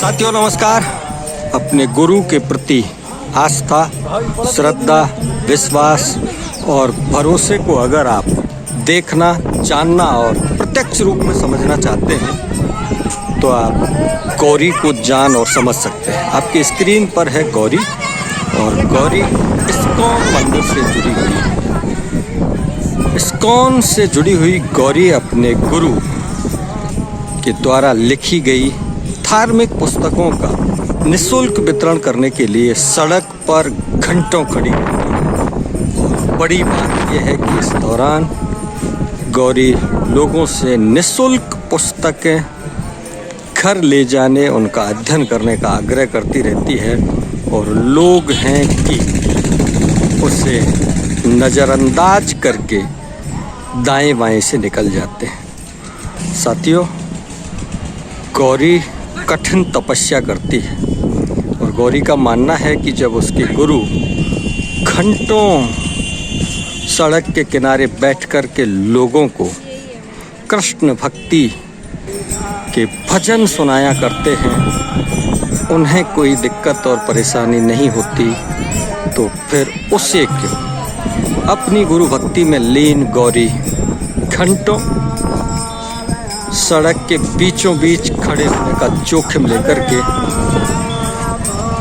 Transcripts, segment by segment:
साथियों नमस्कार। अपने गुरु के प्रति आस्था, श्रद्धा, विश्वास और भरोसे को अगर आप देखना, जानना और प्रत्यक्ष रूप में समझना चाहते हैं तो आप गौरी को जान और समझ सकते हैं। आपकी स्क्रीन पर है गौरी, और गौरी इस्कॉन मंदिर से जुड़ी हुई है। इस्कॉन से जुड़ी हुई गौरी अपने गुरु के द्वारा लिखी गई धार्मिक पुस्तकों का निःशुल्क वितरण करने के लिए सड़क पर घंटों खड़ी रहती है। और बड़ी बात यह है कि इस दौरान गौरी लोगों से निःशुल्क पुस्तकें घर ले जाने, उनका अध्ययन करने का आग्रह करती रहती है, और लोग हैं कि उसे नज़रअंदाज करके दाएं बाएं से निकल जाते हैं। साथियों, गौरी कठिन तपस्या करती है, और गौरी का मानना है कि जब उसके गुरु घंटों सड़क के किनारे बैठकर के लोगों को कृष्ण भक्ति के भजन सुनाया करते हैं, उन्हें कोई दिक्कत और परेशानी नहीं होती, तो फिर उसे क्यों अपनी गुरु भक्ति में लीन गौरी घंटों सड़क के बीचों बीच खड़े होने का जोखिम लेकर के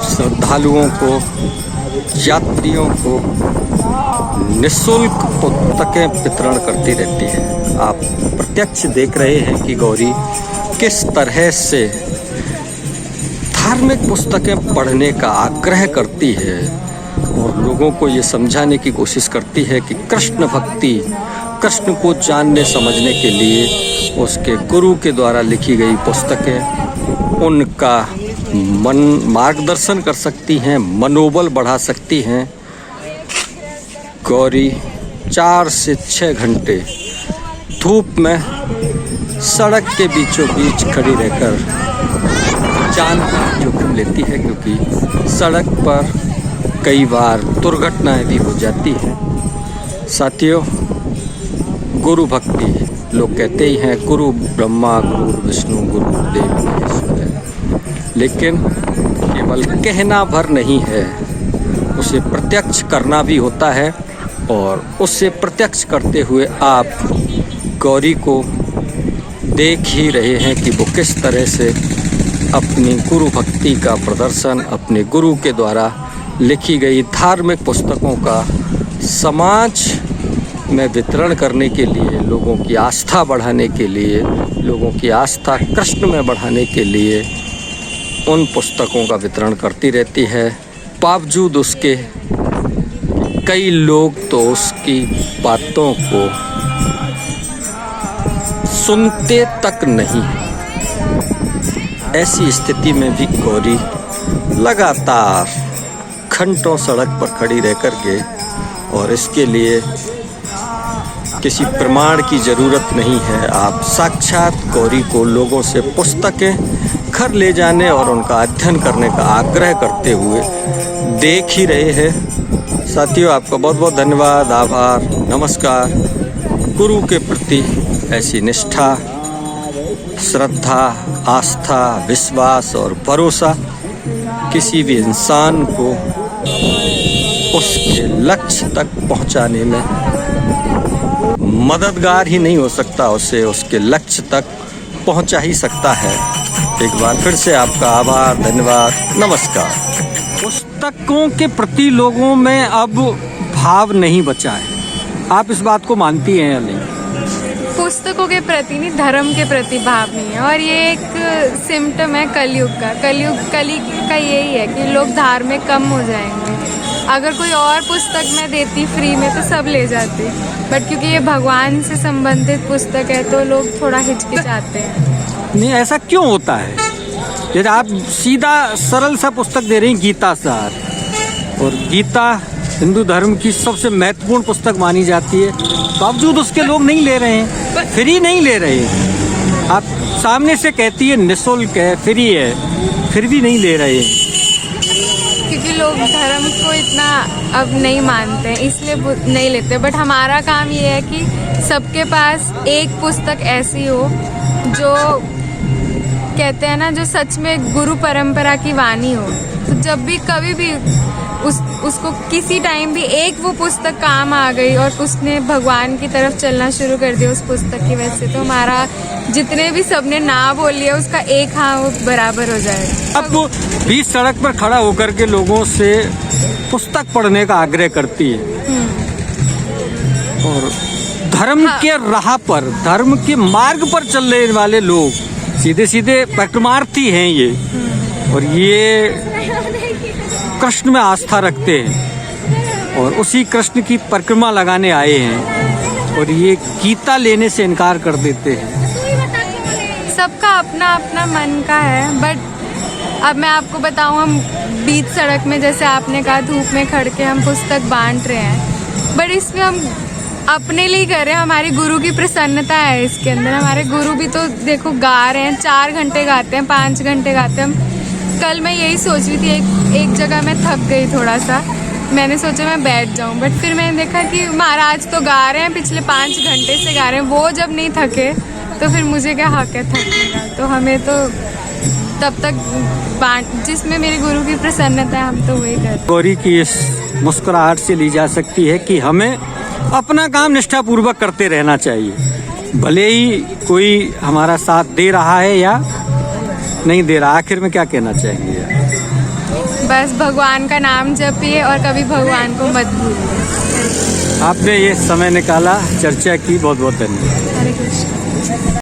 श्रद्धालुओं को, यात्रियों को निःशुल्क पुस्तकें वितरण करती रहती है। आप प्रत्यक्ष देख रहे हैं कि गौरी किस तरह से धार्मिक पुस्तकें पढ़ने का आग्रह करती है और लोगों को ये समझाने की कोशिश करती है कि कृष्ण भक्ति, कृष्ण को जानने समझने के लिए उसके गुरु के द्वारा लिखी गई पुस्तकें उनका मार्गदर्शन कर सकती हैं, मनोबल बढ़ा सकती हैं। गौरी 4 से 6 घंटे धूप में सड़क के बीचों बीच खड़ी रहकर जान का जोखिम लेती है, क्योंकि सड़क पर कई बार दुर्घटनाएं भी हो जाती हैं। साथियों, गुरु भक्ति, लोग कहते ही हैं गुरु ब्रह्मा, गुरु विष्णु, गुरु देव महेश्वर है, लेकिन केवल कहना भर नहीं है, उसे प्रत्यक्ष करना भी होता है। और उससे प्रत्यक्ष करते हुए आप गौरी को देख ही रहे हैं कि वो किस तरह से अपनी गुरु भक्ति का प्रदर्शन, अपने गुरु के द्वारा लिखी गई धार्मिक पुस्तकों का समाज में वितरण करने के लिए, लोगों की आस्था बढ़ाने के लिए, लोगों की आस्था कृष्ण में बढ़ाने के लिए उन पुस्तकों का वितरण करती रहती है। बावजूद उसके कई लोग तो उसकी बातों को सुनते तक नहीं। ऐसी स्थिति में भी गौरी लगातार घंटों सड़क पर खड़ी रह कर के, और इसके लिए किसी प्रमाण की ज़रूरत नहीं है, आप साक्षात गौरी को लोगों से पुस्तकें घर ले जाने और उनका अध्ययन करने का आग्रह करते हुए देख ही रहे हैं। साथियों, आपका बहुत बहुत धन्यवाद, आभार, नमस्कार। गुरु के प्रति ऐसी निष्ठा, श्रद्धा, आस्था, विश्वास और भरोसा किसी भी इंसान को उसके लक्ष्य तक पहुंचाने में मददगार ही नहीं हो सकता, उसे उसके लक्ष्य तक पहुंचा ही सकता है। एक बार फिर से आपका आभार, धन्यवाद, नमस्कार। पुस्तकों के प्रति लोगों में अब भाव नहीं बचा है, आप इस बात को मानती हैं या नहीं? पुस्तकों के प्रति नहीं, धर्म के प्रति भाव नहीं है, और ये एक सिम्टम है कलयुग का। कली का यही है कि लोग धार्मिक कम हो जाएंगे। अगर कोई और पुस्तक मैं देती फ्री में तो सब ले जाते, बट क्योंकि ये भगवान से संबंधित पुस्तक है तो लोग थोड़ा हिचकिचाते हैं। नहीं, ऐसा क्यों होता है? यदि आप सीधा सरल सा पुस्तक दे रही हैं, गीता सार, और गीता हिंदू धर्म की सबसे महत्वपूर्ण पुस्तक मानी जाती है, बावजूद उसके लोग नहीं ले रहे हैं, फ्री नहीं ले रहे हैं। आप सामने से कहती है निःशुल्क है, फ्री है, फिर भी नहीं ले रहे हैं। क्योंकि लोग धर्म को इतना अब नहीं मानते हैं, इसलिए नहीं लेते। बट हमारा काम ये है कि सबके पास एक पुस्तक ऐसी हो जो कहते हैं ना, जो सच में गुरु परंपरा की वाणी हो, तो जब भी कभी भी उसको किसी टाइम भी एक वो पुस्तक काम आ गई और उसने भगवान की तरफ चलना शुरू कर दिया उस पुस्तक की वजह से, तो हमारा जितने भी सबने ना बोल लिया उसका एक हाँ वो बराबर हो जाएगा। अब वो बीच सड़क पर खड़ा होकर के लोगों से पुस्तक पढ़ने का आग्रह करती है और धर्म के राह पर, धर्म के मार्ग पर चलने वाले लोग सीधे सीधे परिक्रमार्थी हैं ये, और ये कृष्ण में आस्था रखते हैं और उसी कृष्ण की परिक्रमा लगाने आए हैं और ये गीता लेने से इनकार कर देते हैं। सबका अपना अपना मन का है, बट अब मैं आपको बताऊं, हम बीच सड़क में जैसे आपने कहा धूप में खड़ के हम पुस्तक बांट रहे हैं, बट इसमें हम अपने लिए कर रहे हैं, हमारी गुरु की प्रसन्नता है इसके अंदर। हमारे गुरु भी तो देखो गा रहे हैं, 4 घंटे गाते हैं, 5 घंटे गाते हैं। कल मैं यही सोच रही थी, एक जगह मैं थक गई थोड़ा सा, मैंने सोचा मैं बैठ जाऊं, बट फिर मैंने देखा कि महाराज तो गा रहे हैं, पिछले 5 घंटे से गा रहे हैं, वो जब नहीं थके तो फिर मुझे क्या हक है थकने का। तो हमें तो तब तक जिसमें मेरे गुरु की प्रसन्नता है हम तो वही करते। गौरी की इस मुस्कुराहट से ली जा सकती है कि हमें अपना काम निष्ठापूर्वक करते रहना चाहिए, भले ही कोई हमारा साथ दे रहा है या नहीं दे रहा। आखिर में क्या कहना चाहेंगे? बस भगवान का नाम जपिए और कभी भगवान को मत भूलिए। आपने ये समय निकाला, चर्चा की, बहुत बहुत धन्यवाद। हरे कृष्ण।